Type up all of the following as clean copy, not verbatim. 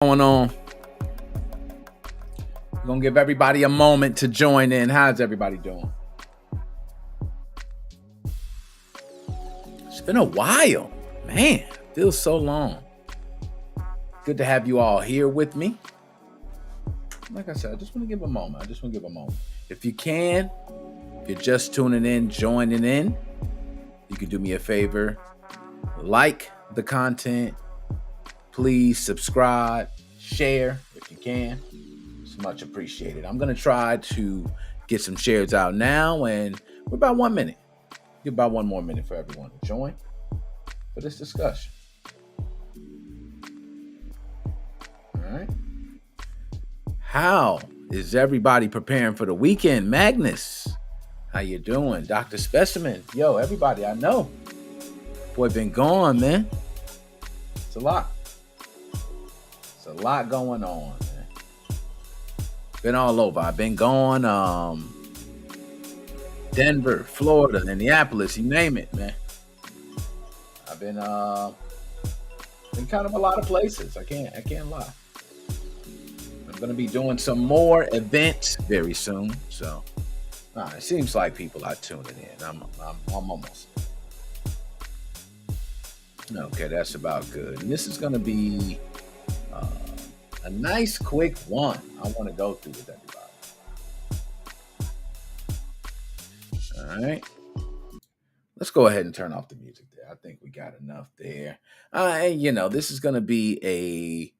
Going on. We're gonna give everybody a moment to join in. How's everybody doing? It's been a while. Man, feels so long. Good to have you all here with me. Like I said, I just want to give a moment. If you can, if you're just tuning in, joining in, you can do me a favor. Like the content. Please subscribe, share if you can. It's much appreciated. I'm going to try to get some shares out now, and we're about 1 minute. Give about one more minute for everyone to join for this discussion. All right. How is everybody preparing for the weekend? Magnus, how you doing? Dr. Specimen, yo, everybody I know. Boy, been gone, man. It's a lot. It's a lot going on, man. Been all over. I've been gone. Denver, Florida, Minneapolis, you name it, man. I've been kind of a lot of places. I can't lie. I'm gonna be doing some more events very soon. So it seems like people are tuning in. I'm almost. Okay, that's about good. And this is gonna be a nice quick one I want to go through with everybody. All right. Let's go ahead and turn off the music there. I think we got enough there. This is going to be a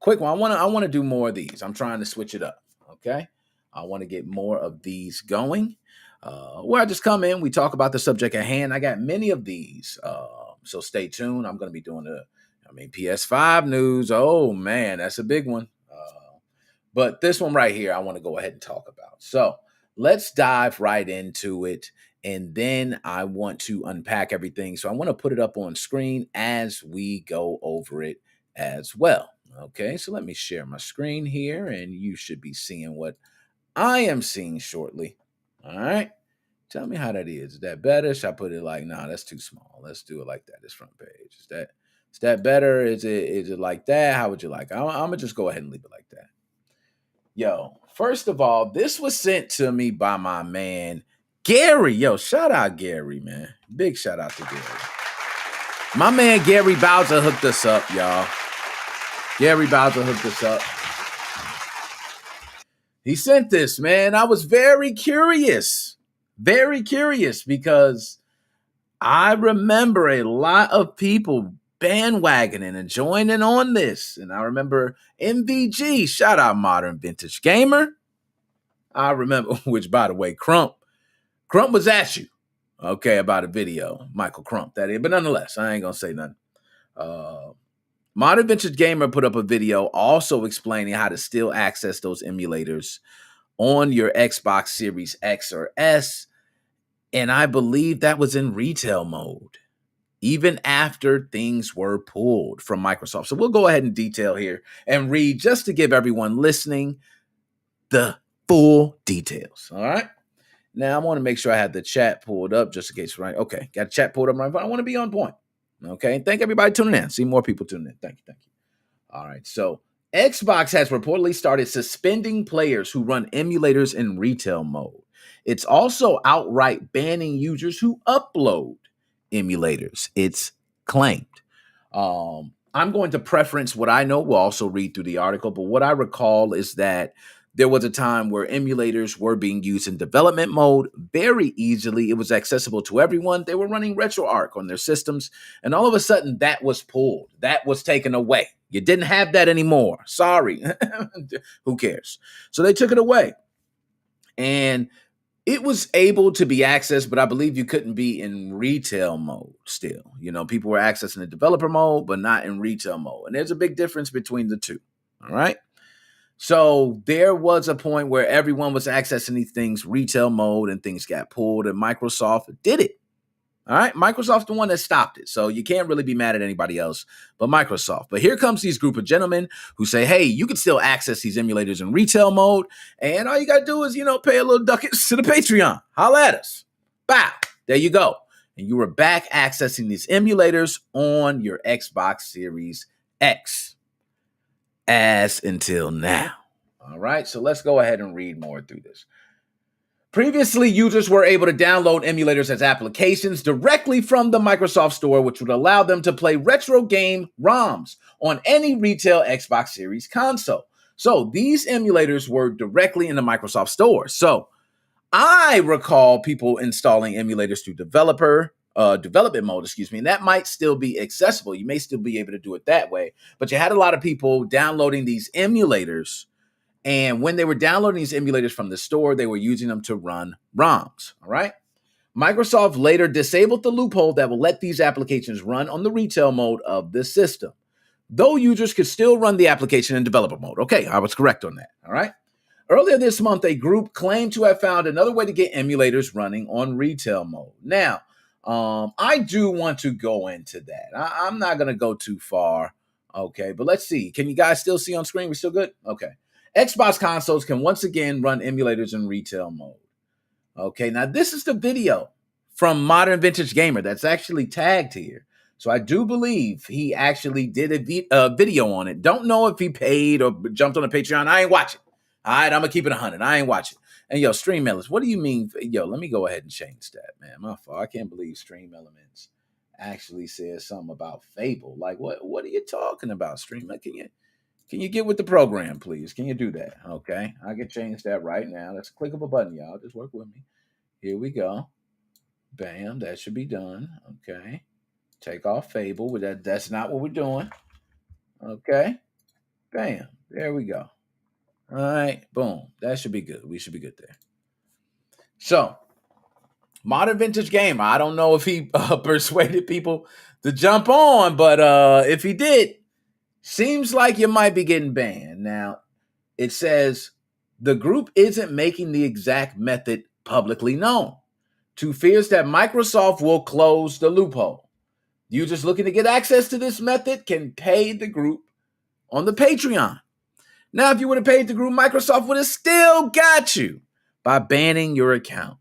quick one. I want to do more of these. I'm trying to switch it up. Okay. I want to get more of these going. Where I just come in, we talk about the subject at hand. I got many of these. So stay tuned. I'm going to be doing PS5 news. Oh man, that's a big one. But this one right here, I want to go ahead and talk about. So let's dive right into it. And then I want to unpack everything. So I want to put it up on screen as we go over it as well. Okay, so let me share my screen here, and you should be seeing what I am seeing shortly. All right. Tell me how that is. Is that better? Should I put it like, nah, that's too small. Let's do it like that. This front page. Is that better? Is it like that? How would you like it? I'm gonna just go ahead and leave it like that. Yo, first of all, this was sent to me by my man Gary. Yo, shout out Gary, man. Big shout out to Gary. My man Gary Bowser hooked us up, y'all. Gary Bowser hooked us up. He sent this, man. I was very curious because I remember a lot of people bandwagoning and joining on this. And I remember MVG, shout out Modern Vintage Gamer. I remember, which by the way, Crump was at you, okay, about a video. Michael Crump, that is. But nonetheless, I ain't going to say nothing. Modern Vintage Gamer put up a video also explaining how to still access those emulators on your Xbox Series X or S. And I believe that was in retail mode, even after things were pulled from Microsoft. So we'll go ahead and detail here and read just to give everyone listening the full details. All right. Now I want to make sure I have the chat pulled up just in case, right? Okay. Got the chat pulled up right. I want to be on point. Okay. Thank everybody tuning in. See more people tuning in. Thank you. All right. So Xbox has reportedly started suspending players who run emulators in retail mode. It's also outright banning users who upload emulators, it's claimed. I'm going to preference what I know. We'll also read through the article, but what I recall is that there was a time where emulators were being used in development mode very easily. It was accessible to everyone. They were running RetroArch on their systems, and all of a sudden that was pulled. That was taken away. You didn't have that anymore. Sorry. Who cares? So they took it away. And it was able to be accessed, but I believe you couldn't be in retail mode still. People were accessing the developer mode, but not in retail mode. And there's a big difference between the two. All right. So there was a point where everyone was accessing these things retail mode and things got pulled, and Microsoft did it. All right. Microsoft's the one that stopped it. So you can't really be mad at anybody else but Microsoft. But here comes these group of gentlemen who say, hey, you can still access these emulators in retail mode. And all you got to do is, pay a little ducats to the Patreon. Holla at us. Bow. There you go. And you were back accessing these emulators on your Xbox Series X. as until now. All right, so let's go ahead and read more through this. Previously, users were able to download emulators as applications directly from the Microsoft Store, which would allow them to play retro game ROMs on any retail Xbox Series console. So these emulators were directly in the Microsoft Store. So I recall people installing emulators through development mode, and that might still be accessible. You may still be able to do it that way, but you had a lot of people downloading these emulators, and when they were downloading these emulators from the store, they were using them to run ROMs, all right? Microsoft later disabled the loophole that will let these applications run on the retail mode of the system, though users could still run the application in developer mode. Okay, I was correct on that, all right? Earlier this month, a group claimed to have found another way to get emulators running on retail mode. Now, I do want to go into that. I'm not going to go too far, okay? But let's see. Can you guys still see on screen? We're still good? Okay. Xbox consoles can once again run emulators in retail mode. Okay, now this is the video from Modern Vintage Gamer that's actually tagged here. So I do believe he actually did a video on it. Don't know if he paid or jumped on a Patreon. I ain't watching. All right, I'm going to keep it 100. I ain't watching. And yo, Stream Elements, what do you mean? Yo, let me go ahead and change that, man. My fault. I can't believe Stream Elements actually says something about Fable. Like, what are you talking about, Stream? Can you get with the program, please? Can you do that? Okay, I can change that right now. That's a click of a button, y'all. Just work with me. Here we go. Bam, that should be done. Okay. Take off Fable. That's not what we're doing. Okay. Bam. There we go. All right, boom. That should be good. We should be good there. So, Modern Vintage Gamer. I don't know if he persuaded people to jump on, but if he did, seems like you might be getting banned. Now, it says the group isn't making the exact method publicly known to fears that Microsoft will close the loophole. Users looking to get access to this method can pay the group on the Patreon. Now, if you would have paid the group, Microsoft would have still got you by banning your account.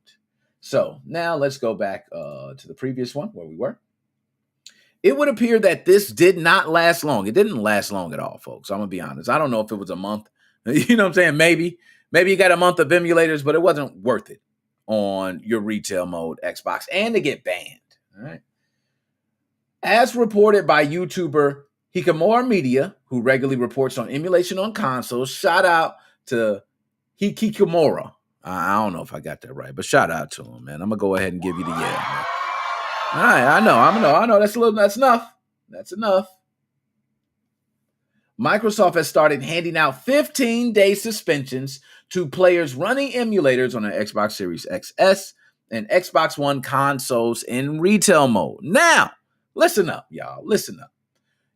So now let's go back to the previous one where we were. It would appear that this did not last long. It didn't last long at all, folks. I'm going to be honest. I don't know if it was a month. You know what I'm saying? Maybe you got a month of emulators, but it wasn't worth it on your retail mode Xbox and to get banned. All right. As reported by YouTuber Hikamura Media, who regularly reports on emulation on consoles, shout out to Hikikomura. I don't know if I got that right, but shout out to him, man. I'm gonna go ahead and give you the yeah, man. All right, I know. That's enough. That's enough. Microsoft has started handing out 15-day suspensions to players running emulators on their Xbox Series XS and Xbox One consoles in retail mode. Now, listen up, y'all. Listen up.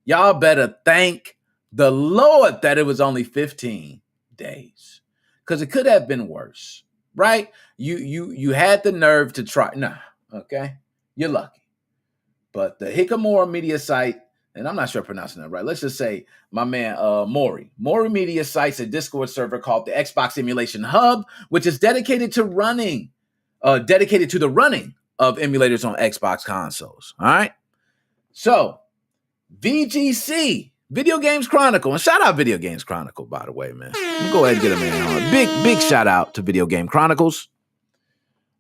Y'all better thank the Lord that it was only 15 days, because it could have been worse, right? You had the nerve to try. Nah, okay? You're lucky. But the Hikamura Media site, and I'm not sure I'm pronouncing that right. Let's just say my man Mori Media cites a Discord server called the Xbox Emulation Hub, which is dedicated to the running of emulators on Xbox consoles. All right. So VGC, Video Games Chronicle, and shout out Video Games Chronicle, by the way, man. Go ahead and get a man on. Big shout out to Video Game Chronicles.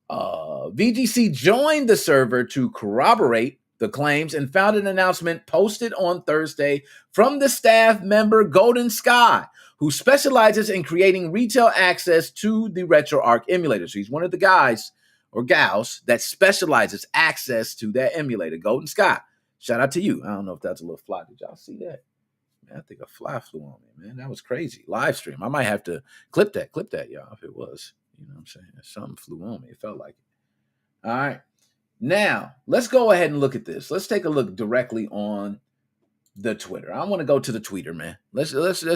VGC joined the server to corroborate the claims and found an announcement posted on Thursday from the staff member Golden Sky, who specializes in creating retail access to the RetroArch emulator. So he's one of the guys or gals that specializes access to that emulator, Golden Sky. Shout out to you. I don't know if that's a little fly. Did y'all see that? Man, I think a fly flew on me, man. That was crazy. Live stream. I might have to clip that, y'all, if it was. You know what I'm saying? Something flew on me. It felt like it. All right. Now, let's go ahead and look at this. Let's take a look directly on the Twitter. I want to go to the tweeter, man. Let's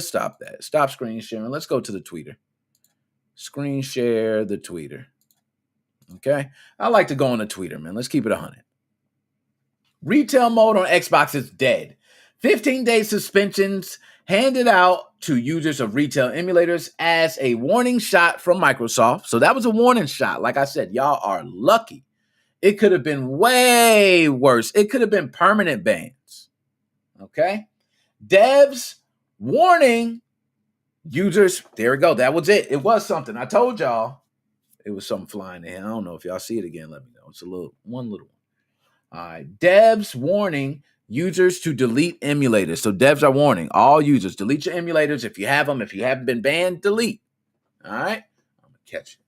stop that. Stop screen sharing. Let's go to the tweeter. Screen share the tweeter. Okay? I like to go on the tweeter, man. Let's keep it 100. Retail mode on Xbox is dead. 15-day suspensions handed out to users of retail emulators as a warning shot from Microsoft. So that was a warning shot. Like I said, y'all are lucky. It could have been way worse. It could have been permanent bans. Okay? Devs Warning, users. There we go. That was it. It was something. I told y'all it was something flying in. I don't know if y'all see it again. Let me know. It's a one little one. All right. Devs warning users to delete emulators. So devs are warning all users, delete your emulators if you have them. If you haven't been banned, delete. All right. I'm going to catch it.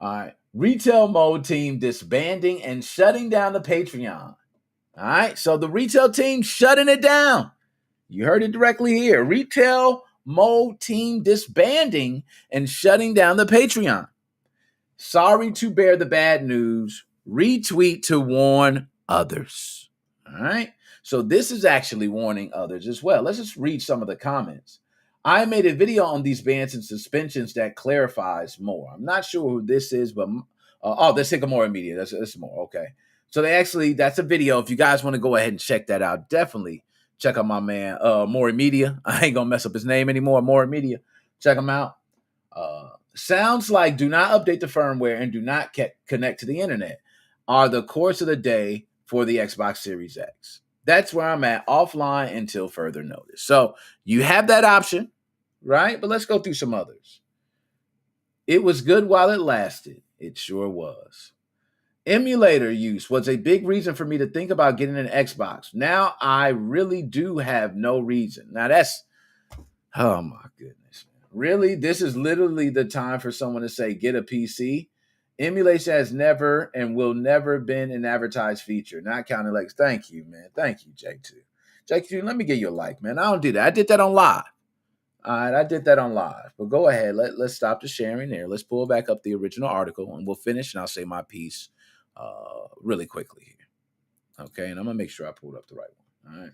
All right. Retail mode team disbanding and shutting down the Patreon. All right. So the retail team shutting it down. You heard it directly here. Retail mode team disbanding and shutting down the Patreon. Sorry to bear the bad news. Retweet to warn others. All right. So this is actually warning others as well. Let's just read some of the comments. I made a video on these bans and suspensions that clarifies more. I'm not sure who this is, but that's Sycamore Media. That's more. Okay. So that's a video. If you guys want to go ahead and check that out, definitely check out my man, Maury Media. I ain't gonna mess up his name anymore. Maury Media. Check him out. Sounds like do not update the firmware and do not connect to the internet are the course of the day for the Xbox Series X. That's where I'm at, offline until further notice. So you have that option, right? But let's go through some others. It was good while it lasted. It sure was. Emulator use was a big reason for me to think about getting an Xbox. Now I really do have no reason. Now that's, oh my goodness. Really? This is literally the time for someone to say, get a PC. Emulation has never and will never been an advertised feature, not counting legs. Thank you, man. Thank you, Jake2. Jake2, let me get you a like, man. I don't do that. I did that on live. All right, I did that on live. But go ahead. Let's stop the sharing there. Let's pull back up the original article, and we'll finish, and I'll say my piece really quickly here. Okay, and I'm going to make sure I pulled up the right one. All right.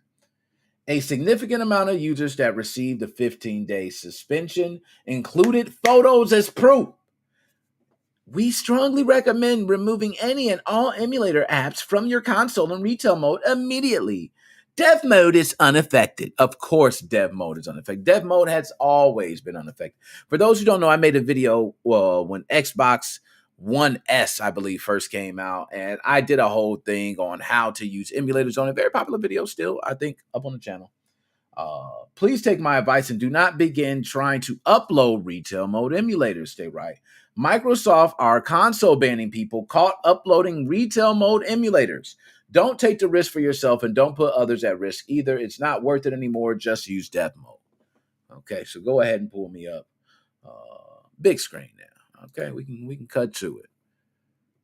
A significant amount of users that received a 15-day suspension included photos as proof. We strongly recommend removing any and all emulator apps from your console in retail mode immediately. Dev mode is unaffected. Of course, dev mode is unaffected. Dev mode has always been unaffected. For those who don't know, I made a video when Xbox One S, I believe, first came out, and I did a whole thing on how to use emulators on a very popular video still, I think, up on the channel. Please take my advice and do not begin trying to upload retail mode emulators. Stay right. Microsoft are console banning people caught uploading retail mode emulators. Don't take the risk for yourself and don't put others at risk either. It's not worth it anymore. Just use dev mode. Okay, so go ahead and pull me up. Big screen now. Okay, we can cut to it.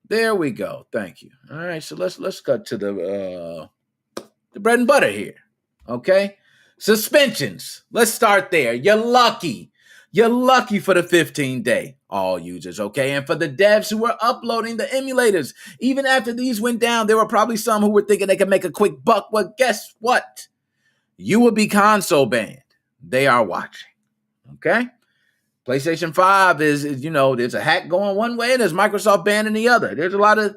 There we go. Thank you. All right, so let's cut to the bread and butter here. Okay. Suspensions. Let's start there. You're lucky. You're lucky for the 15-day, all users, okay? And for the devs who were uploading the emulators, even after these went down, there were probably some who were thinking they could make a quick buck. Well, guess what? You will be console banned. They are watching, okay? PlayStation 5 is there's a hack going one way and there's Microsoft banning the other. There's a lot of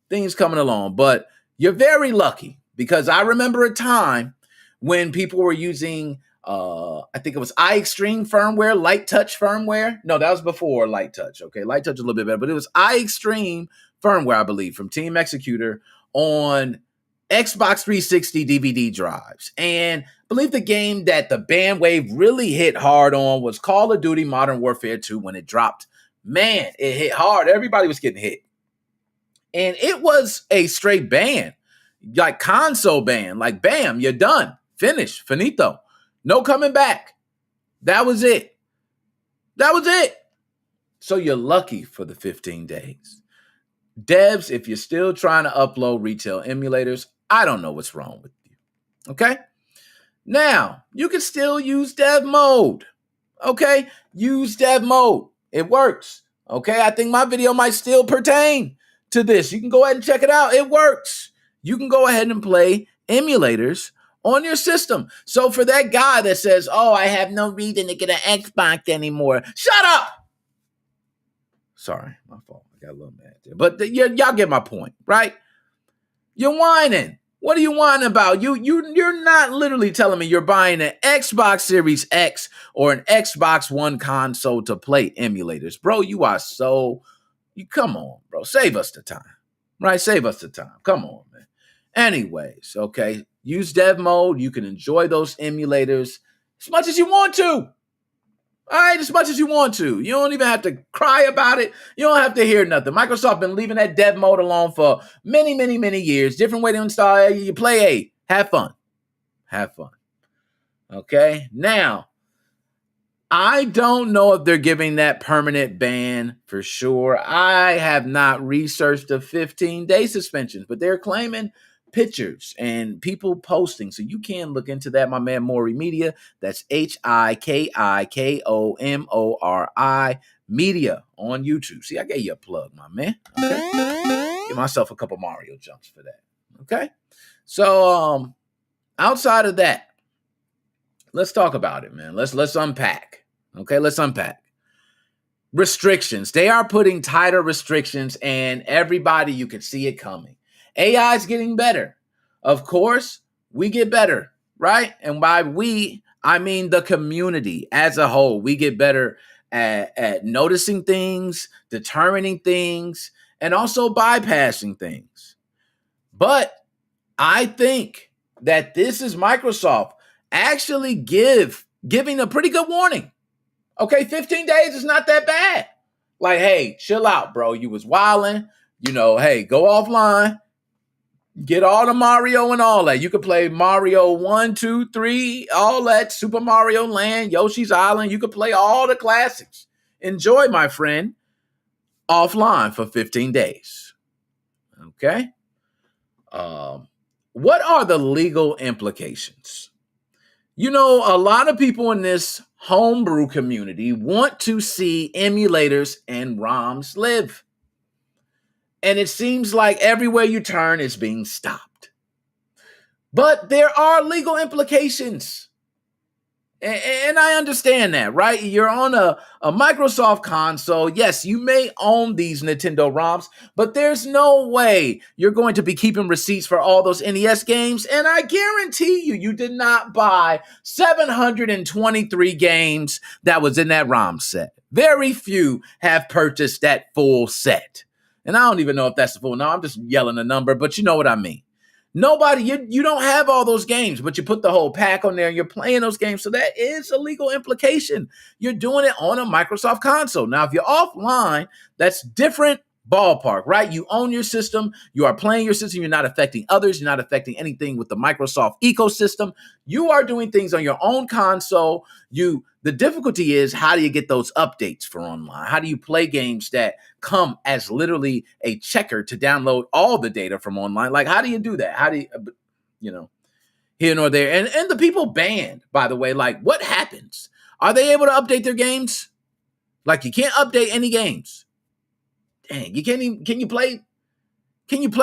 things coming along, but you're very lucky because I remember a time when people were using, I think it was iExtreme firmware, Light Touch firmware. No, that was before Light Touch. Okay, Light Touch is a little bit better, but it was iExtreme firmware, I believe, from Team Executor on Xbox 360 DVD drives. And I believe the game that the ban wave really hit hard on was Call of Duty Modern Warfare 2 when it dropped. Man, it hit hard. Everybody was getting hit. And it was a straight ban, like console ban, like bam, you're done. Finish, finito. No coming back. That was it. That was it. So you're lucky for the 15 days. Devs, if you're still trying to upload retail emulators, I don't know what's wrong with you. Okay? Now, you can still use dev mode. Okay? Use dev mode. It works. Okay? I think my video might still pertain to this. You can go ahead and check it out. It works. You can go ahead and play emulators on your system. So for that guy that says, oh, I have no reason to get an Xbox anymore, shut up. Sorry, my fault. I got a little mad there. But y'all get my point, right? You're whining. What are you whining about? You're not literally telling me you're buying an Xbox Series X or an Xbox One console to play emulators. Bro, come on, bro. Save us the time, right? Save us the time. Come on, man. Anyways, okay. Use dev mode. You can enjoy those emulators. As much as you want to. All right, as much as you want to. You don't even have to cry about it. You don't have to hear nothing. Microsoft been leaving that dev mode alone for many, many, many years. Different way to install. You play have fun. Have fun. Okay? Now, I don't know if they're giving that permanent ban for sure. I have not researched the 15-day suspensions, but they're claiming pictures and people posting. So you can look into that, my man Maury Media. That's HIKIKOMORI Media on YouTube. See, I gave you a plug, my man. Okay. Give myself a couple Mario jumps for that. Okay. So outside of that, let's talk about it, man. Let's unpack. Okay, let's unpack. Restrictions. They are putting tighter restrictions, and everybody, you can see it coming. AI is getting better. Of course, we get better, right? And by we, I mean the community as a whole. We get better at noticing things, determining things, and also bypassing things. But I think that this is Microsoft actually giving a pretty good warning. Okay, 15 days is not that bad. Like, hey, chill out, bro. You was wilding. Hey, go offline. Get all the Mario and all that. You could play Mario 1, 2, 3, all that. Super Mario Land, Yoshi's Island. You could play all the classics. Enjoy, my friend, offline for 15 days. Okay? What are the legal implications? A lot of people in this homebrew community want to see emulators and ROMs live. And it seems like everywhere you turn is being stopped. But there are legal implications. And I understand that, right? You're on a Microsoft console. Yes, you may own these Nintendo ROMs, but there's no way you're going to be keeping receipts for all those NES games. And I guarantee you did not buy 723 games that was in that ROM set. Very few have purchased that full set. And I don't even know if that's the full. No, I'm just yelling a number, but you know what I mean. Nobody, you don't have all those games, but you put the whole pack on there and you're playing those games. So that is a legal implication. You're doing it on a Microsoft console. Now, if you're offline, that's different ballpark, right? You own your system. You are playing your system. You're not affecting others. You're not affecting anything with the Microsoft ecosystem. You are doing things on your own console. The difficulty is, how do you get those updates for online? How do you play games that come as literally a checker to download all the data from online? Like, how do you do that? How do you, here nor there? And the people banned, by the way, like, what happens? Are they able to update their games? Like, you can't update any games. Dang, you can't even, can you play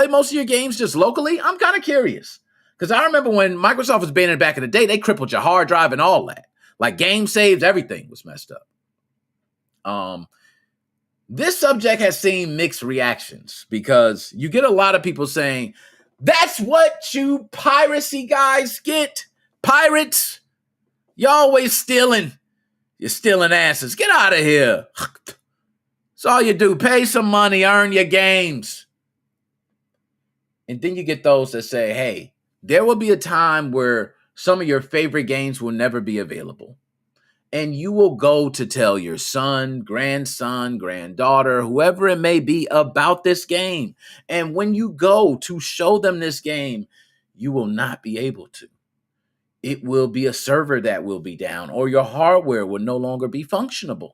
most of your games just locally? I'm kind of curious. Because I remember when Microsoft was banning back in the day, they crippled your hard drive and all that. Like, game saves, everything was messed up. This subject has seen mixed reactions because you get a lot of people saying, that's what you piracy guys get. Pirates, you're always stealing. You're stealing asses. Get out of here. That's all you do. Pay some money, earn your games. And then you get those that say, hey, there will be a time where some of your favorite games will never be available. And you will go to tell your son, grandson, granddaughter, whoever it may be, about this game. And when you go to show them this game, you will not be able to. It will be a server that will be down, or your hardware will no longer be functionable.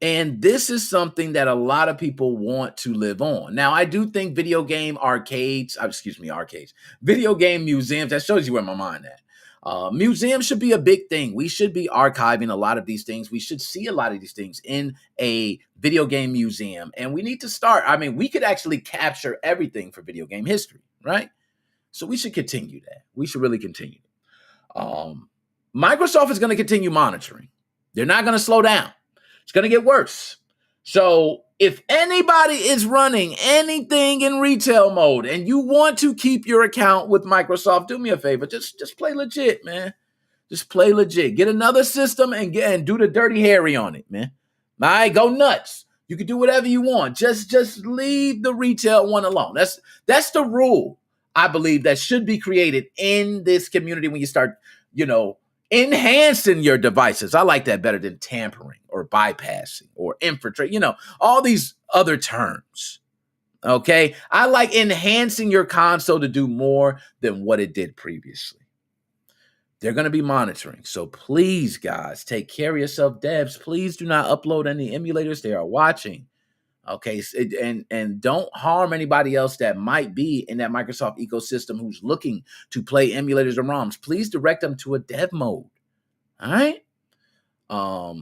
And this is something that a lot of people want to live on. Now, I do think video game museums, that shows you where my mind at. Museums should be a big thing. We should be archiving a lot of these things. We should see a lot of these things in a video game museum. And we need to start. I mean, we could actually capture everything for video game history, right? So we should continue that. We should really continue. Microsoft is going to continue monitoring. They're not going to slow down. It's going to get worse. So if anybody is running anything in retail mode and you want to keep your account with Microsoft, do me a favor. Just play legit, man. Just play legit. Get another system and do the dirty Harry on it, man. All right, go nuts. You can do whatever you want. Just leave the retail one alone. That's the rule, I believe, that should be created in this community when you start, enhancing your devices. I like that better than tampering or bypassing or infiltrate, all these other terms. Okay. I like enhancing your console to do more than what it did previously. They're going to be monitoring. So please, guys, take care of yourself, devs. Please do not upload any emulators. They are watching. Okay. And don't harm anybody else that might be in that Microsoft ecosystem who's looking to play emulators or ROMs. Please direct them to a dev mode. All right. I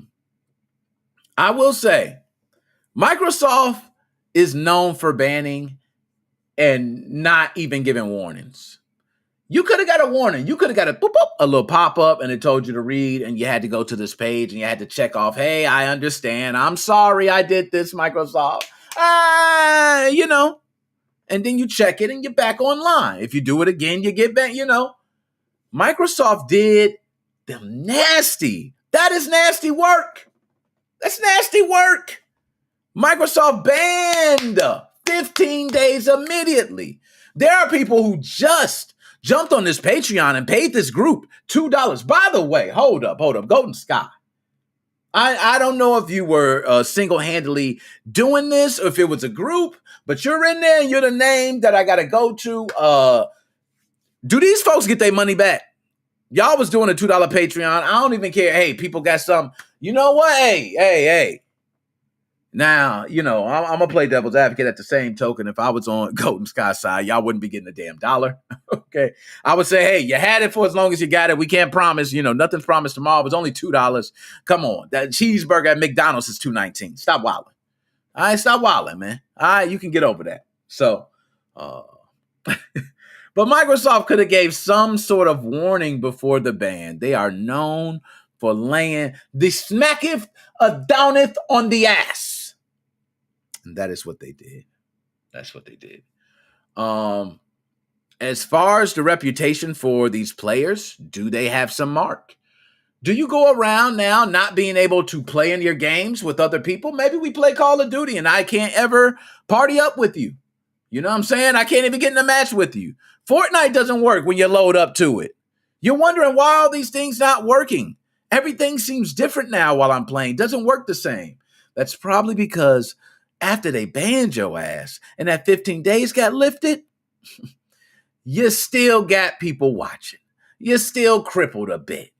will say Microsoft is known for banning and not even giving warnings. You could have got a warning. You could have got a little pop-up and it told you to read and you had to go to this page and you had to check off, hey, I understand. I'm sorry I did this, Microsoft. And then you check it and you're back online. If you do it again, you get back, Microsoft did them nasty. That is nasty work. That's nasty work. Microsoft banned 15 days immediately. There are people who just jumped on this Patreon and paid this group $2. By the way, hold up. Golden Sky. I don't know if you were single-handedly doing this or if it was a group, but you're in there and you're the name that I got to go to. Do these folks get their money back? Y'all was doing a $2 Patreon. I don't even care. Hey, people got some. You know what? Hey. Now, I'm going to play devil's advocate at the same token. If I was on Golden Sky side, y'all wouldn't be getting a damn dollar. Okay. I would say, hey, you had it for as long as you got it. We can't promise, nothing's promised tomorrow. It was only $2. Come on. That cheeseburger at McDonald's is $2.19. Stop wilding. All right. Stop wilding, man. All right. You can get over that. So, but Microsoft could have gave some sort of warning before the ban. They are known for laying the smacketh downeth on the ass. And that is what they did. That's what they did. As far as the reputation for these players, do they have some mark? Do you go around now not being able to play in your games with other people? Maybe we play Call of Duty and I can't ever party up with you. You know what I'm saying? I can't even get in a match with you. Fortnite doesn't work when you load up to it. You're wondering why all these things not working. Everything seems different now while I'm playing. Doesn't work the same. That's probably because after they banned your ass and that 15 days got lifted, you still got people watching. You're still crippled a bit.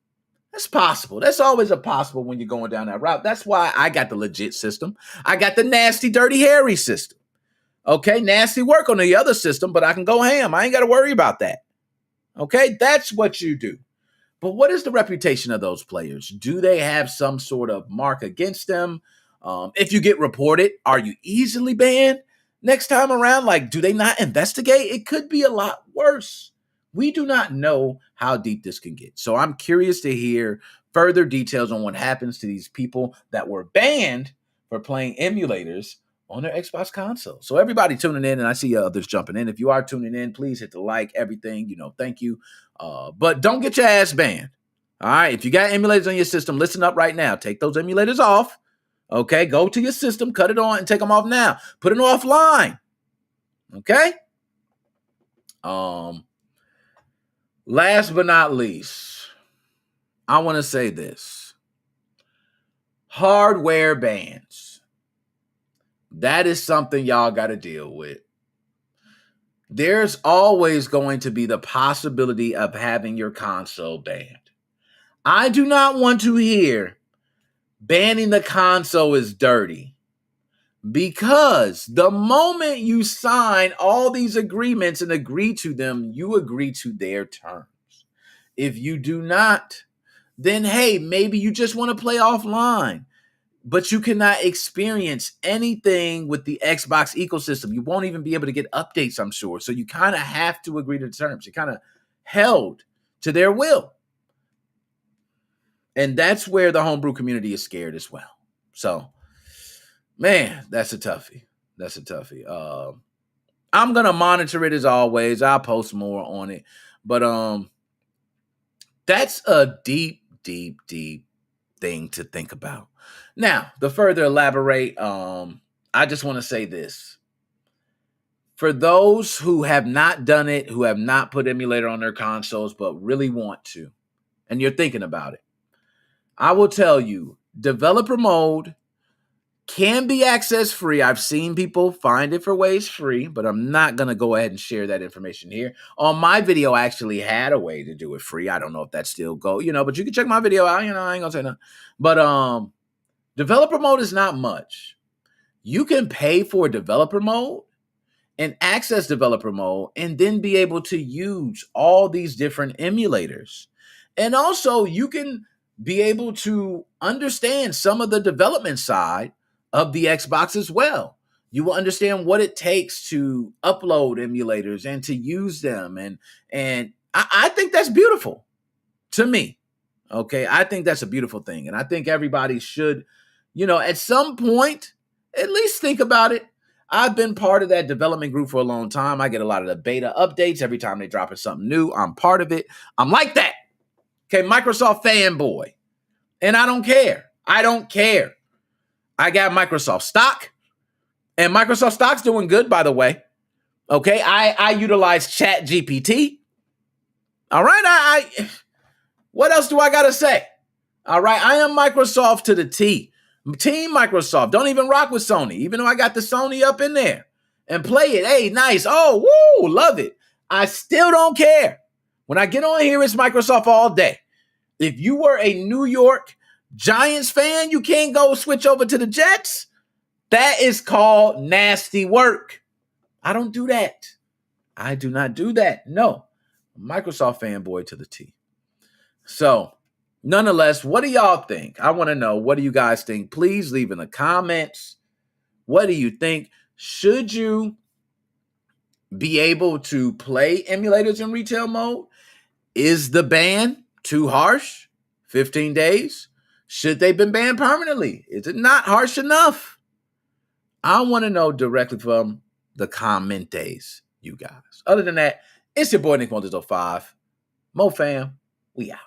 That's possible. That's always a possible when you're going down that route. That's why I got the legit system. I got the nasty, dirty, hairy system. Okay, nasty work on the other system, but I can go ham. I ain't got to worry about that. Okay, that's what you do. But what is the reputation of those players? Do they have some sort of mark against them? If you get reported, are you easily banned next time around? Like, do they not investigate? It could be a lot worse. We do not know how deep this can get. So I'm curious to hear further details on what happens to these people that were banned for playing emulators on their Xbox console. So everybody tuning in, and I see others jumping in. If you are tuning in, please hit the like, everything, thank you. But don't get your ass banned. All right. If you got emulators on your system, listen up right now. Take those emulators off. Okay. Go to your system, cut it on and take them off now. Put it offline. Okay. Last but not least, I want to say this. Hardware bans. That is something y'all got to deal with. There's always going to be the possibility of having your console banned. I do not want to hear banning the console is dirty, because the moment you sign all these agreements and agree to them, you agree to their terms. If you do not, then hey, maybe you just want to play offline. But you cannot experience anything with the Xbox ecosystem. You won't even be able to get updates, I'm sure. So you kind of have to agree to the terms. You're kind of held to their will. And that's where the homebrew community is scared as well. So, man, that's a toughie. That's a toughie. I'm going to monitor it as always. I'll post more on it. But that's a deep, deep, deep thing to think about. Now, to further elaborate, I just want to say this. For those who have not done it, who have not put emulator on their consoles, but really want to, and you're thinking about it, I will tell you, developer mode can be accessed free. I've seen people find it for ways free, but I'm not going to go ahead and share that information here. On my video, I actually had a way to do it free. I don't know if that still go, but you can check my video out. I ain't going to say nothing. But developer mode is not much. You can pay for developer mode and access developer mode and then be able to use all these different emulators. And also you can be able to understand some of the development side of the Xbox as well. You will understand what it takes to upload emulators and to use them. And I think that's beautiful to me. Okay. I think that's a beautiful thing. And I think everybody should, at some point, at least think about it. I've been part of that development group for a long time. I get a lot of the beta updates every time they drop something new. I'm part of it. I'm like that. Okay, Microsoft fanboy. And I don't care. I don't care. I got Microsoft stock. And Microsoft stock's doing good, by the way. Okay, I utilize Chat GPT. All right, what else do I got to say? All right, I am Microsoft to the T. Team Microsoft. Don't even rock with Sony, even though I got the Sony up in there. And play it. Hey, nice. Oh, woo, love it. I still don't care. When I get on here, it's Microsoft all day. If you were a New York Giants fan, you can't go switch over to the Jets. That is called nasty work. I don't do that. I do not do that. No. Microsoft fanboy to the T. So, nonetheless, what do y'all think? I want to know, what do you guys think? Please leave in the comments. What do you think? Should you be able to play emulators in retail mode? Is the ban too harsh? 15 days? Should they been banned permanently? Is it not harsh enough? I want to know directly from the commentaries, you guys. Other than that, it's your boy Nick 105. Mo fam, we out.